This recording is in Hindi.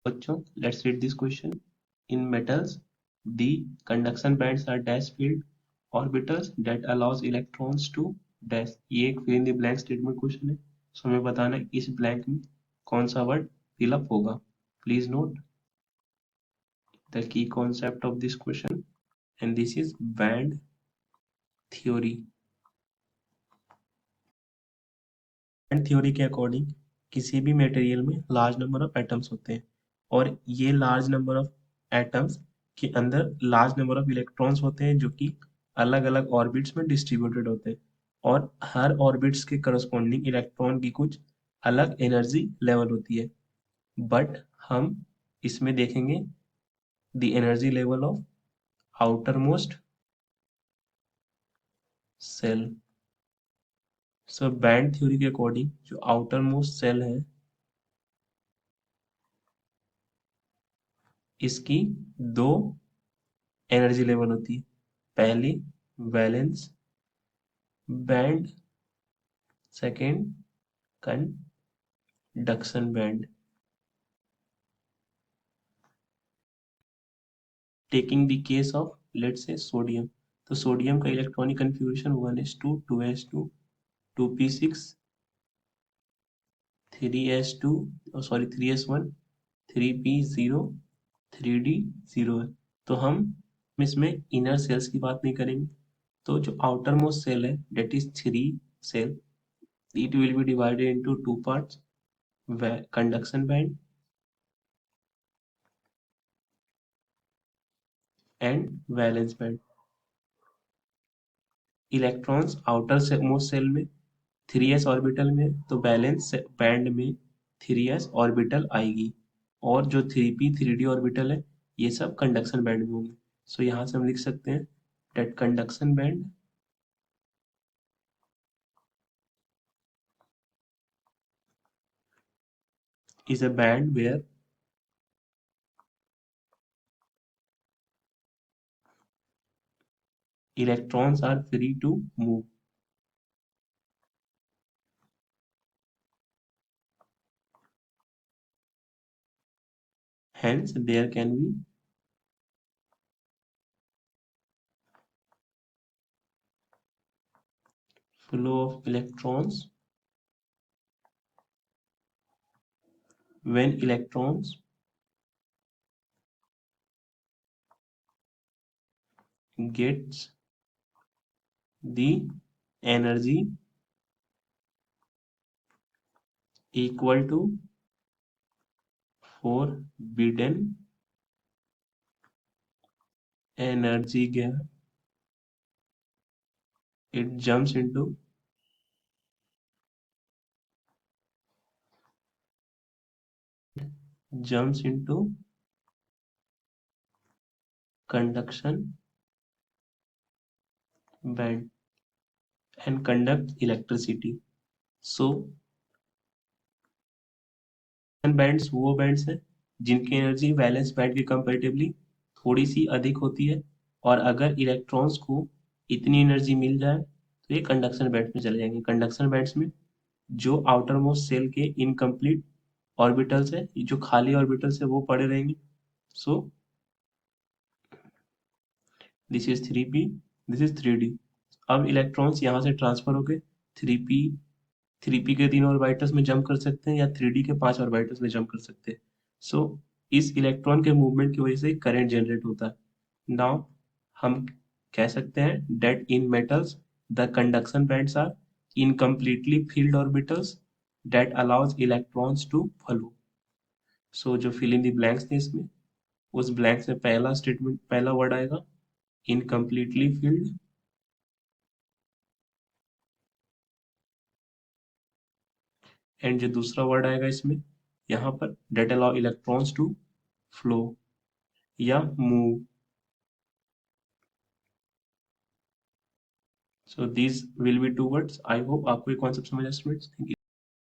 बच्चों, let's read this question. In metals, the conduction bands are dash filled orbitals that allows electrons to dash. ये एक fill in the blank statement question है. So हमें बताना है इस blank में कौन सा word fill up होगा. Please note the key concept of this question, and this is band theory. Band theory के according किसी भी material में large number of atoms होते हैं और ये large number of atoms के अंदर large number of electrons होते हैं जो कि अलग अलग ऑर्बिट्स में डिस्ट्रीब्यूटेड होते हैं और हर ऑर्बिट्स के करस्पॉन्डिंग इलेक्ट्रॉन की कुछ अलग एनर्जी लेवल होती है. बट हम इसमें देखेंगे the energy level of outermost shell. So band theory के अकॉर्डिंग जो आउटर मोस्ट सेल है इसकी दो एनर्जी लेवल होती है. पहली valence band, second conduction band. Taking the case of let's say sodium, तो सोडियम का electronic configuration 1s2 2s2 2p6 3s2 sorry 3s1 3p0 3d0 है. तो हम इसमें इनर सेल्स की बात नहीं करेंगे. तो जो आउटर मोस्ट सेल है that is 3 shell, it will be divided into two parts, conduction band and valence band. Electrons outermost shell में 3s ऑर्बिटल में तो वैलेंस बैंड में 3s ऑर्बिटल आएगी और जो 3p 3d ऑर्बिटल है ये सब कंडक्शन बैंड में होंगे. सो यहाँ से हम लिख सकते हैं that conduction band is a band where electrons are free to move. Hence, there can be flow of electrons when electrons gets the energy equal to forbidden energy gap, it jumps into conduction band and conduct electricity. So bands वो बैंड्स हैं जिनकी एनर्जी वैलेंस बैंड के कंपैरेटिवली थोड़ी सी अधिक होती है और अगर इलेक्ट्रॉन्स को इतनी एनर्जी मिल जाए तो ये कंडक्शन बैंड में चले जाएंगे. कंडक्शन बैंड्स में जो आउटर मोस्ट सेल के इनकम्प्लीट ऑर्बिटल्स है, जो खाली ऑर्बिटल्स है वो पड़े रहेंगे. So this is 3p, this is 3d. अब इलेक्ट्रॉन्स यहाँ से ट्रांसफर होके 3p 3p के 3 ऑर्बिटल्स में जंप कर सकते हैं या 3d के 5 ऑर्बिटल्स में जंप कर सकते हैं. सो इस इलेक्ट्रॉन के मूवमेंट की वजह से करंट जनरेट होता है. नाउ हम कह सकते हैं that in metals the conduction bands are incompletely filled orbitals that allows electrons to follow. So जो fill in the blanks थे इसमें उस blanks में पहला स्टेटमेंट पहला वर्ड आएगा इनकम्प्लीटली फील्ड एंड जो दूसरा वर्ड आएगा इसमें यहाँ पर that allow electrons to flow या move. So these will be two words. I hope आपको ये concept समझ आया स्टूडेंट्स. Thank you.